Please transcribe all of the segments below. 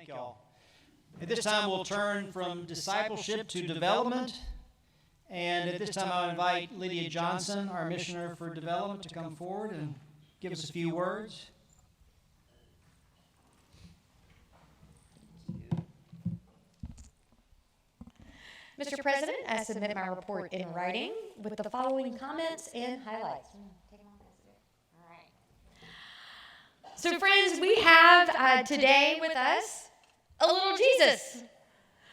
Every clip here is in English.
Thank y'all. At this time, we'll turn from discipleship to development. And at this time, I'll invite Lydia Johnson, our missioner for development, to come forward and give us a few words. Mr. President, I submit my report in writing with the following comments and highlights. All right. So, friends, we have today with us a little Jesus.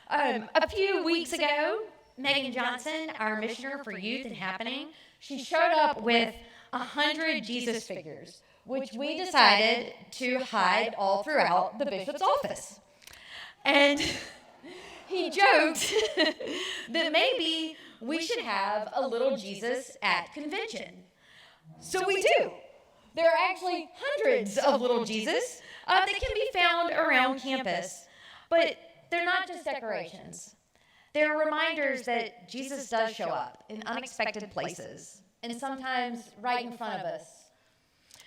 A few weeks ago, Megan Johnson, our missioner for youth and happening, she showed up with 100 Jesus figures, which we decided to hide all throughout the bishop's office. And he joked that maybe we should have a little Jesus at convention. So we do. There are actually hundreds of little Jesus that can be found around campus. But they're not just decorations. They're reminders that Jesus does show up in unexpected places, and sometimes right in front of us.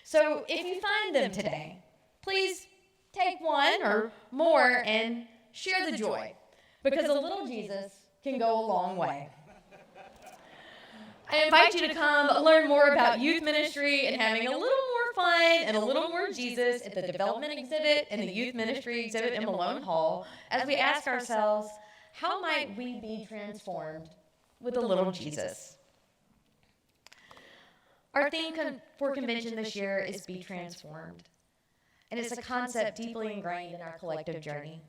So if you find them today, please take one or more and share the joy, because a little Jesus can go a long way. I invite you to come learn more about youth ministry and having a little more fun and a little more Jesus at the development exhibit and the youth ministry exhibit in Malone Hall as we ask ourselves, how might we be transformed with a little Jesus? Our theme for convention this year is Be Transformed, and it's a concept deeply ingrained in our collective journey.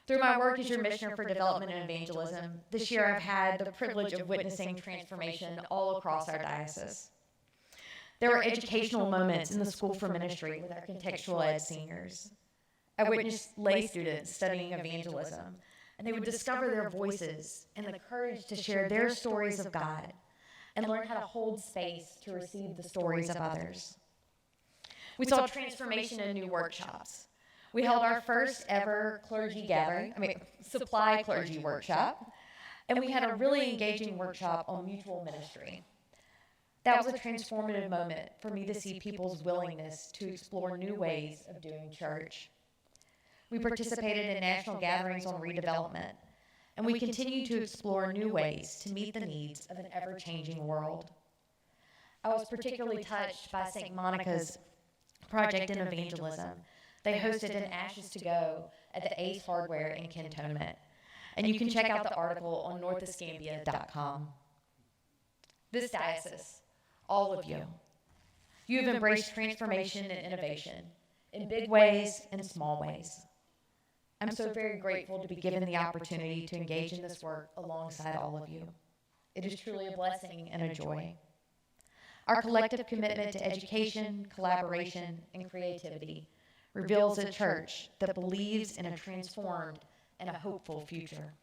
Through my work as your missioner for development and evangelism, this year I've had the privilege of witnessing transformation all across our diocese. There were educational moments in the School for Ministry with our contextual ed seniors. I witnessed lay students studying evangelism, and they would discover their voices and the courage to share their stories of God and learn how to hold space to receive the stories of others. We saw transformation in new workshops. We held our first ever supply clergy workshop, and we had a really engaging workshop on mutual ministry. That was a transformative moment for me to see people's willingness to explore new ways of doing church. We participated in national gatherings on redevelopment, and we continue to explore new ways to meet the needs of an ever-changing world. I was particularly touched by St. Monica's project in evangelism. They hosted an Ashes to Go at the Ace Hardware in Cantonment. And you can check out the article on northescambia.com. This diocese, all of you, you have embraced transformation and innovation in big ways and small ways. I'm so very grateful to be given the opportunity to engage in this work alongside all of you. It is truly a blessing and a joy. Our collective commitment to education, collaboration, and creativity reveals a church that believes in a transformed and a hopeful future.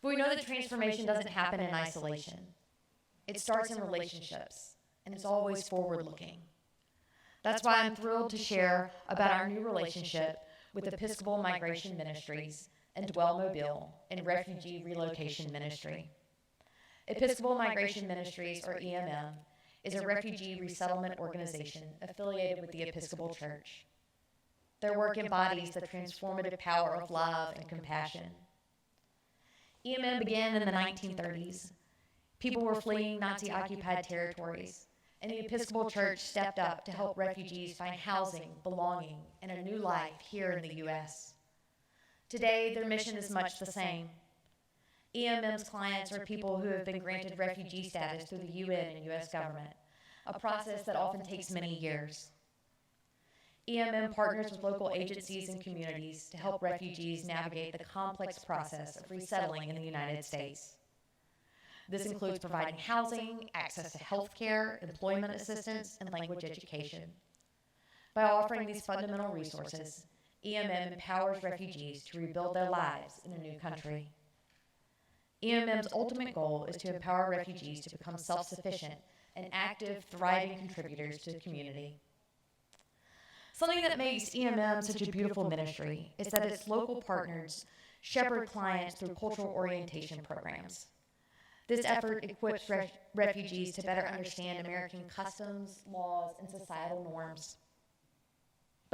But we know that transformation doesn't happen in isolation. It starts in relationships, and it's always forward-looking. That's why I'm thrilled to share about our new relationship with Episcopal Migration Ministries and Dwell Mobile and Refugee Relocation Ministry. Episcopal Migration Ministries, or EMM, is a refugee resettlement organization affiliated with the Episcopal Church. Their work embodies the transformative power of love and compassion. EMM began in the 1930s. People were fleeing Nazi-occupied territories, and the Episcopal Church stepped up to help refugees find housing, belonging, and a new life here in the U.S. Today, their mission is much the same. EMM's clients are people who have been granted refugee status through the UN and U.S. government, a process that often takes many years. EMM partners with local agencies and communities to help refugees navigate the complex process of resettling in the United States. This includes providing housing, access to health care, employment assistance, and language education. By offering these fundamental resources, EMM empowers refugees to rebuild their lives in a new country. EMM's ultimate goal is to empower refugees to become self-sufficient and active, thriving contributors to the community. Something that makes EMM such a beautiful ministry is that its local partners shepherd clients through cultural orientation programs. This effort equips refugees to better understand American customs, laws, and societal norms.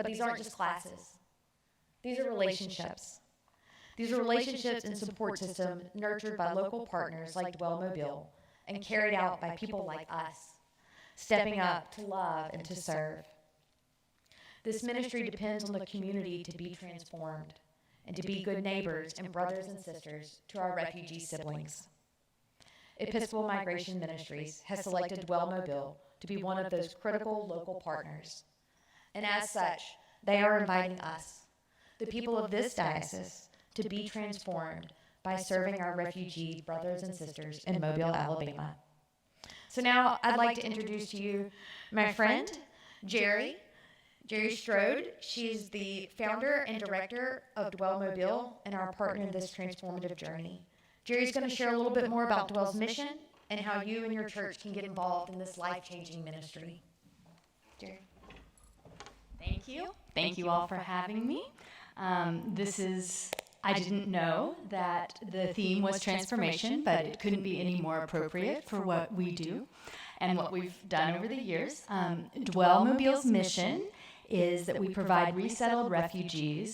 But these aren't just classes. These are relationships. These are relationships and support systems nurtured by local partners like Dwell Mobile and carried out by people like us, stepping up to love and to serve. This ministry depends on the community to be transformed and to be good neighbors and brothers and sisters to our refugee siblings. Episcopal Migration Ministries has selected Dwell Mobile to be one of those critical local partners. And as such, they are inviting us, the people of this diocese, to be transformed by serving our refugee brothers and sisters in Mobile, Alabama. So now I'd like to introduce to you my friend, Jeri. Jeri Shroad. She's the founder and director of Dwell Mobile and our partner in this transformative journey. Jeri's going to share a little bit more about Dwell's mission and how you and your church can get involved in this life-changing ministry. Jeri. Thank you. Thank you all for having me. I didn't know that the theme was transformation, but it couldn't be any more appropriate for what we do and what we've done over the years. Dwell Mobile's mission is that we provide resettled refugee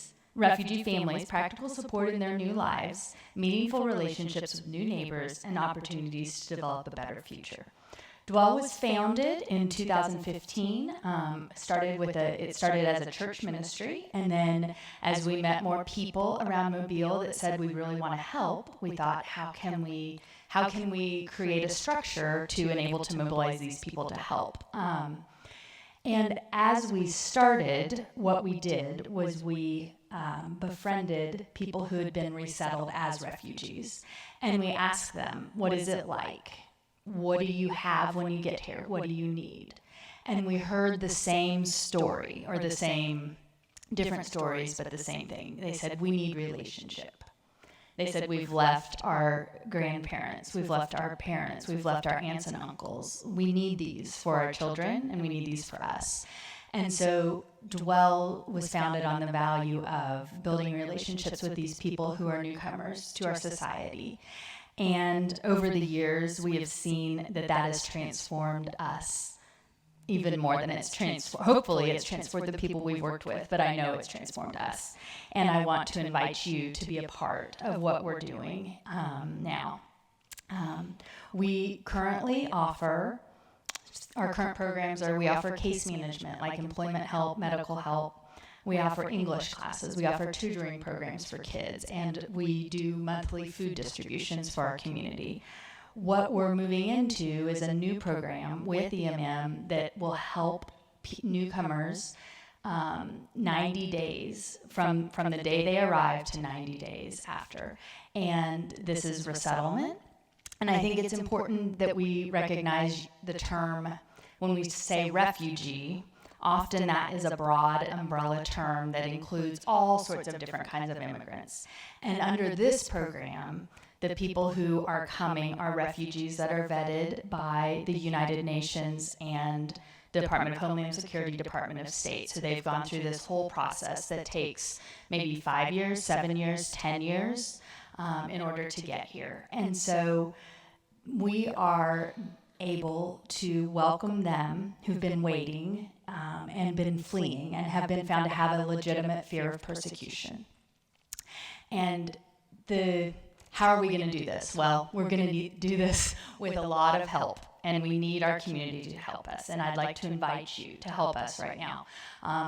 families practical support in their new lives, meaningful relationships with new neighbors, and opportunities to develop a better future. Dwell was founded in 2015. It started as a church ministry, and then as we met more people around Mobile that said we really want to help, we thought, how can we create a structure to enable to mobilize these people to help? And as we started, what we did was we befriended people who had been resettled as refugees, and we asked them, what is it like? What do you have when you get here? What do you need? And we heard the same story, or the same, different stories, but the same thing. They said, we need relationship. They said, we've left our grandparents, we've left our parents, we've left our aunts and uncles. We need these for our children, and we need these for us. And so Dwell was founded on the value of building relationships with these people who are newcomers to our society. And over the years, we have seen that has transformed us even more than it's transformed. Hopefully, it's transformed the people we've worked with, but I know it's transformed us. And I want to invite you to be a part of what we're doing now. We currently offer, our current programs are, we offer case management, like employment help, medical help. We offer English classes. We offer tutoring programs for kids, and we do monthly food distributions for our community. What we're moving into is a new program with EMM that will help newcomers 90 days from the day they arrive to 90 days after. And this is resettlement. And I think it's important that we recognize the term, when we say refugee, often that is a broad umbrella term that includes all sorts of different kinds of immigrants. And under this program, the people who are coming are refugees that are vetted by the United Nations and the Department of Homeland Security, Department of State. So they've gone through this whole process that takes maybe 5 years, 7 years, 10 years in order to get here. And so we are able to welcome them who've been waiting and been fleeing and have been found to have a legitimate fear of persecution. And how are we going to do this? Well, we're going to do this with a lot of help, and we need our community to help us. And I'd like to invite you to help us right now.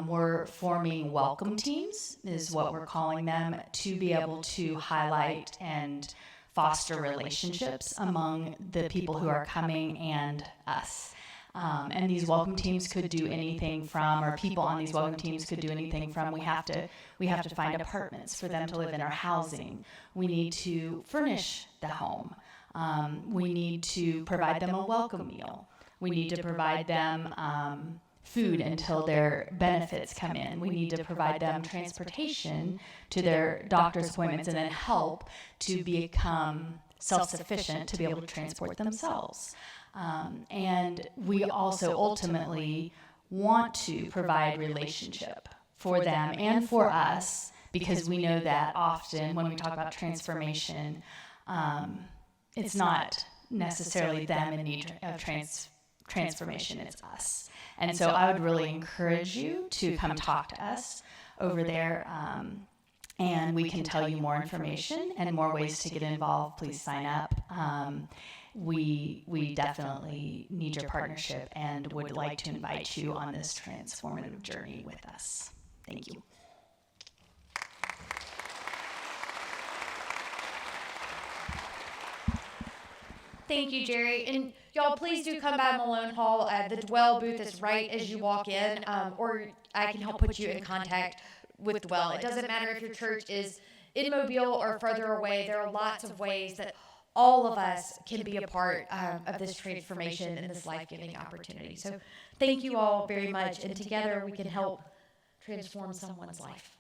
We're forming welcome teams, is what we're calling them, to be able to highlight and foster relationships among the people who are coming and us. And these welcome teams could do anything from, or people on these welcome teams could do anything from, we have to find apartments for them to live in, our housing. We need to furnish the home. We need to provide them a welcome meal. We need to provide them food until their benefits come in. We need to provide them transportation to their doctor's appointments, and then help to become self-sufficient to be able to transport themselves. And we also ultimately want to provide relationship for them and for us, because we know that often when we talk about transformation, it's not necessarily them in need of transformation, it's us. And so I would really encourage you to come talk to us over there, and we can tell you more information and more ways to get involved. Please sign up. We definitely need your partnership and would like to invite you on this transformative journey with us. Thank you. Thank you, Jeri. And y'all, please do come by Malone Hall. The Dwell booth is right as you walk in, or I can help put you in contact with Dwell. It doesn't matter if your church is in Mobile or further away. There are lots of ways that all of us can be a part of this transformation and this life-giving opportunity. So thank you all very much, and together we can help transform someone's life.